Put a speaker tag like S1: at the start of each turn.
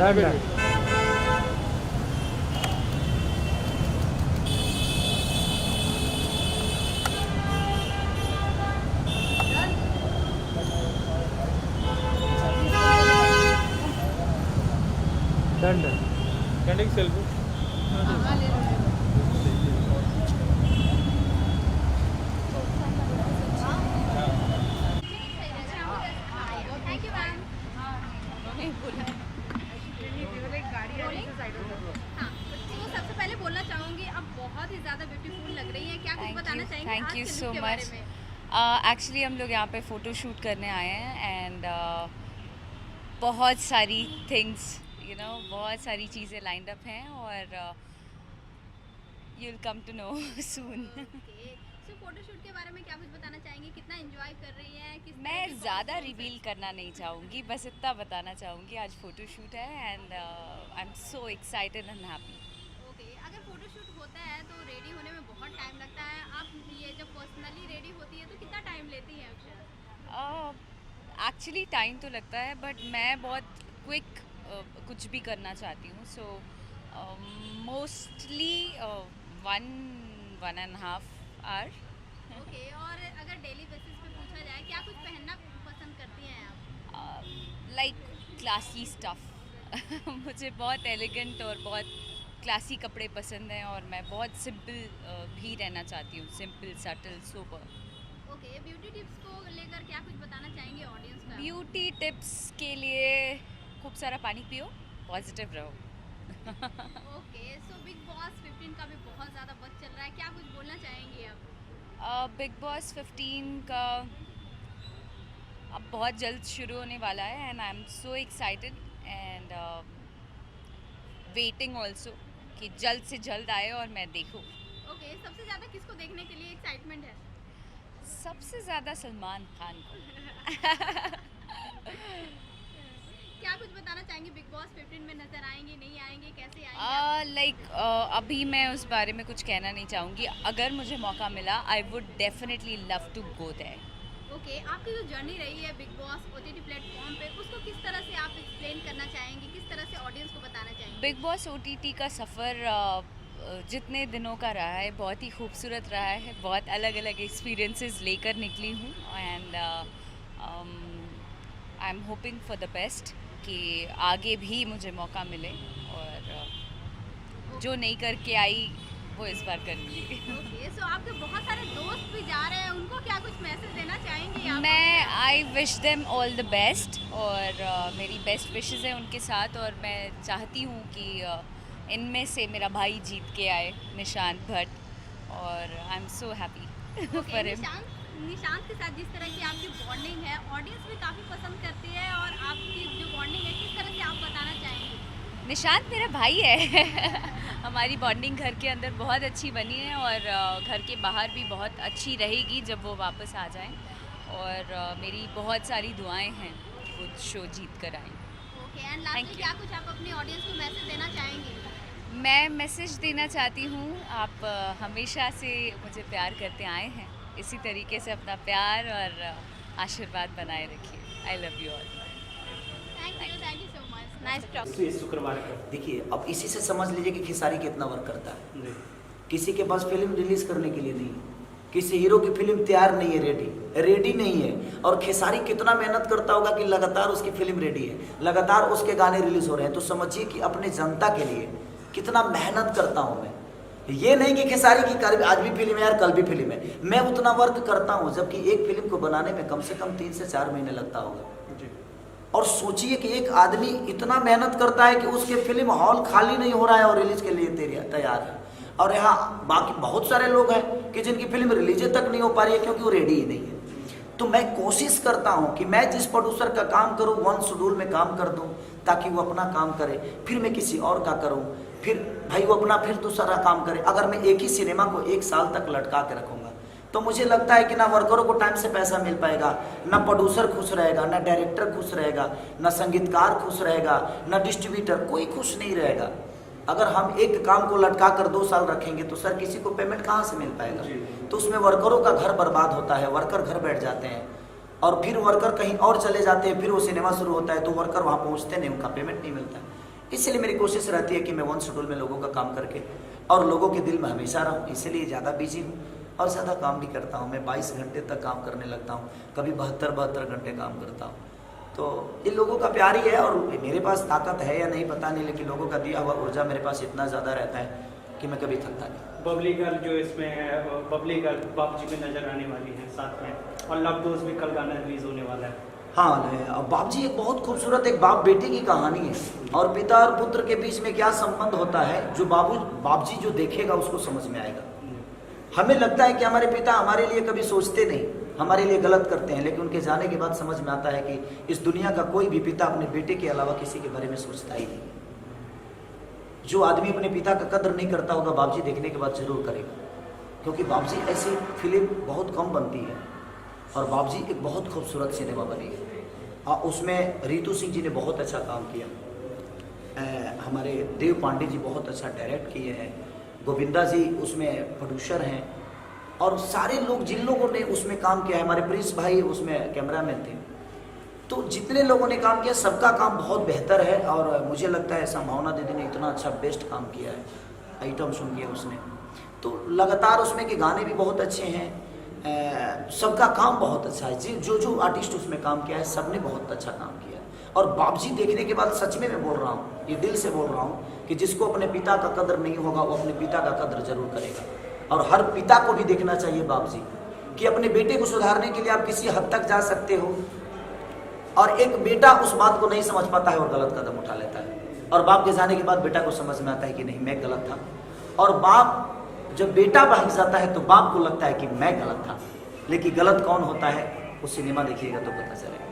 S1: Done done done done
S2: कैंडिंग selfie
S3: thank you ma'am. हाँ, तो सबसे पहले बोलना चाहूँगी आप बहुत ही ज़्यादा ब्यूटीफुल लग रही हैं। क्या कुछ बताना चाहेंगे
S4: थैंक
S3: आज
S4: यू
S3: के
S4: सो
S3: लुक के बारे
S4: मच।
S3: में?
S4: एक्चुअली हम लोग यहाँ पे फ़ोटो शूट करने आए हैं एंड बहुत सारी थिंग्स बहुत सारी चीज़ें लाइंड अप हैं और you will come to know soon.
S3: Okay, so photoshoot के बारे में क्या कुछ बताना चाहेंगे? कितना एंजॉय कर रही हैं? किस तरह
S4: मैं
S3: की
S4: ज़्यादा
S3: photos
S4: रिवील करना नहीं चाहूँगी, बस इतना बताना चाहूँगी आज फ़ोटो शूट है and I am so excited and happy.
S3: Okay, अगर फोटोशूट होता है तो रेडी होने में बहुत टाइम लगता है। आप ये जब पर्सनली रेडी होती है तो कितना टाइम लेती हैं अक्षरा?
S4: एक्चुअली टाइम तो लगता है बट मैं बहुत क्विक कुछ भी करना चाहती हूँ, सो मोस्टली 1.5 आवर।
S3: ओके, और अगर डेली बेसिस पे पूछा जाए क्या कुछ पहनना पसंद करती हैं आप?
S4: लाइक क्लासी स्टफ मुझे बहुत एलिगेंट और बहुत क्लासी कपड़े पसंद हैं और मैं बहुत सिंपल भी रहना चाहती हूँ, simple subtle sober.
S3: Okay, beauty tips को लेकर क्या कुछ बताना चाहेंगे ऑडियंस को?
S4: ब्यूटी टिप्स के लिए खूब सारा पानी पियो, पॉजिटिव रहो।
S3: ओके, सो बिग बॉस 15 का भी बहुत ज़्यादा बज़ चल रहा है। क्या कुछ बोलना चाहेंगी आप?
S4: बिग बॉस 15 का अब बहुत जल्द शुरू होने वाला है and I am so excited and waiting also कि जल्द से जल्द आए और मैं देखूँ।
S3: ओके, सबसे ज़्यादा किसको देखने के लिए एक्साइटमेंट है?
S4: सबसे ज़्यादा सलमान खान को।
S3: क्या कुछ बताना चाहेंगे? बिग बॉस 15 में नजर आएंगे, नहीं आएंगे, कैसे आएंगे?
S4: लाइक अभी मैं उस बारे में कुछ कहना नहीं चाहूँगी। अगर मुझे मौका मिला I would definitely love to go there.
S3: Okay, आपकी जो जर्नी रही है बिग बॉस ओटीटी प्लेटफॉर्म पे, उसको किस तरह से आप एक्सप्लेन करना चाहेंगे? किस तरह से ऑडियंस को बताना चाहेंगे?
S4: बिग बॉस ओटीटी का सफ़र जितने दिनों का रहा है बहुत ही खूबसूरत रहा है, बहुत अलग अलग एक्सपीरियंसेस लेकर निकली हूँ and I am hoping for the best कि आगे भी मुझे मौका मिले और जो नहीं करके आई वो इस बार करूँगी।
S3: ओके, सो आपके बहुत सारे दोस्त भी जा रहे हैं, उनको क्या कुछ मैसेज देना चाहेंगे आप?
S4: मैं I wish them all the best और मेरी बेस्ट विशेस हैं उनके साथ और मैं चाहती हूँ कि इनमें से मेरा भाई जीत के आए, निशांत भट्ट, और I am so happy for him.
S3: Nishant के साथ जिस तरह की आपकी बॉन्डिंग है, ऑडियंस भी काफ़ी पसंद करती है, और आपकी जो बॉन्डिंग है किस तरह से आप बताना चाहेंगे?
S4: निशांत मेरा भाई है हमारी बॉन्डिंग घर के अंदर बहुत अच्छी बनी है और घर के बाहर भी बहुत अच्छी रहेगी जब वो वापस आ जाएं, और मेरी बहुत सारी दुआएं हैं कि वो शो जीत कर आएँ।
S3: ओके, एंड लास्टली क्या कुछ आप अपनी ऑडियंस को मैसेज देना चाहेंगे?
S4: मैं मैसेज देना चाहती हूँ, आप हमेशा से मुझे प्यार करते आए हैं, इसी तरीके से अपना प्यार और आशीर्वाद बनाए रखिए। I love you all.
S3: Thank you so much, nice talk.
S2: तो ये शुक्रवार का
S5: देखिए, अब इसी से समझ लीजिए कि खेसारी कितना वर्क करता है।
S2: जी
S5: किसी के पास फिल्म रिलीज करने के लिए नहीं है, किसी हीरो की फिल्म तैयार नहीं है, रेडी नहीं है, और खेसारी कितना मेहनत करता होगा कि लगातार उसकी फिल्म रेडी है, लगातार उसके गाने रिलीज हो रहे हैं। तो समझिए कि अपने जनता के लिए कितना मेहनत करता हूँ मैं। ये नहीं कि खेसारी की आज भी फिल्म है यार, कल भी फिल्म है, मैं उतना वर्क करता हूँ, जबकि एक फिल्म को बनाने में कम से कम 3 से 4 महीने लगता होगा।
S2: जी
S5: और सोचिए कि एक आदमी इतना मेहनत करता है कि उसके फिल्म हॉल खाली नहीं हो रहा है और रिलीज के लिए तैयार है, और यहाँ बाकी बहुत सारे लोग हैं कि जिनकी फिल्म रिलीज तक नहीं हो पा रही है क्योंकि वो रेडी ही नहीं है। तो मैं कोशिश करता हूँ कि मैं जिस प्रोड्यूसर का काम करूँ 1 शेड्यूल में काम कर दूँ, ताकि वो अपना काम करे, फिर मैं किसी और का करूँ, फिर भाई वो अपना फिर दूसरा काम करे। अगर मैं एक ही सिनेमा को 1 साल तक लटका के रखूँगा तो मुझे लगता है कि ना वर्करों को टाइम से पैसा मिल पाएगा, ना प्रोड्यूसर खुश रहेगा, ना डायरेक्टर खुश रहेगा, ना संगीतकार खुश रहेगा, ना डिस्ट्रीब्यूटर, कोई खुश नहीं रहेगा। अगर हम एक काम को लटका कर 2 साल रखेंगे तो सर किसी को पेमेंट कहाँ से मिल पाएगा? तो उसमें वर्करों का घर बर्बाद होता है, वर्कर घर बैठ जाते हैं और फिर वर्कर कहीं और चले जाते हैं, फिर वो सिनेमा शुरू होता है तो वर्कर वहाँ पहुँचते नहीं, उनका पेमेंट नहीं मिलता है। इसलिए मेरी कोशिश रहती है कि मैं वन शेड्यूल में लोगों का काम करके और लोगों के दिल में हमेशा रहूं, इसलिए ज़्यादा बिजी हूँ और ज़्यादा काम भी करता हूँ। मैं 22 घंटे तक काम करने लगता हूँ, कभी 72 घंटे काम करता हूँ। तो ये लोगों का प्यार ही है, और मेरे पास ताकत है या नहीं पता नहीं, लेकिन लोगों का दिया हुआ ऊर्जा मेरे पास इतना ज़्यादा रहता है कि मैं कभी थकता नहीं।
S2: बबली गर्ल जो इसमें है, बबली गर्ल बाप जी में नजर आने वाली है साथ में, और लव डोज भी कल गाना रिलीज होने वाला है।
S5: हाँ, बाप जी एक बहुत खूबसूरत एक बाप बेटे की कहानी है, और पिता और पुत्र के बीच में क्या संबंध होता है जो बाप जी जो देखेगा उसको समझ में आएगा। हमें लगता है कि हमारे पिता हमारे लिए कभी सोचते नहीं, हमारे लिए गलत करते हैं, लेकिन उनके जाने के बाद समझ में आता है कि इस दुनिया का कोई भी पिता अपने बेटे के अलावा किसी के बारे में सोचता ही नहीं। जो आदमी अपने पिता का कदर नहीं करता होगा, बाप जी देखने के बाद जरूर करेगा, क्योंकि बाप जी ऐसी फिल्म बहुत कम बनती है, और बाप जी एक बहुत खूबसूरत सिनेमा बनी है। उसमें रितु सिंह जी ने बहुत अच्छा काम किया, हमारे देव पांडे जी बहुत अच्छा डायरेक्ट किए हैं, गोविंदा जी उसमें प्रोड्यूसर हैं, और सारे लोग जिन लोगों ने उसमें काम किया है, हमारे प्रिंस भाई उसमें कैमरामैन थे। तो जितने लोगों ने काम किया सबका काम बहुत बेहतर है, और मुझे लगता है संभावना दीदी ने इतना अच्छा बेस्ट काम किया है, आइटम सुन किया उसने, तो लगातार उसमें के गाने भी बहुत अच्छे हैं, सबका काम बहुत अच्छा है। जो आर्टिस्ट उसमें काम किया है सबने बहुत अच्छा काम किया है। और बाप जी देखने के बाद सच में मैं बोल रहा हूँ, ये दिल से बोल रहा हूँ कि जिसको अपने पिता का कदर नहीं होगा वो अपने पिता का कदर जरूर करेगा। और हर पिता को भी देखना चाहिए बाप जी कि अपने बेटे को सुधारने के लिए आप किसी हद तक जा सकते हो, और एक बेटा उस बात को नहीं समझ पाता है और गलत कदम उठा लेता है, और बाप के जाने के बाद बेटा को समझ में आता है कि नहीं मैं गलत था। और बाप जब बेटा भाग जाता है तो बाप को लगता है कि मैं गलत था, लेकिन गलत कौन होता है वो सिनेमा देखिएगा तो पता चलेगा।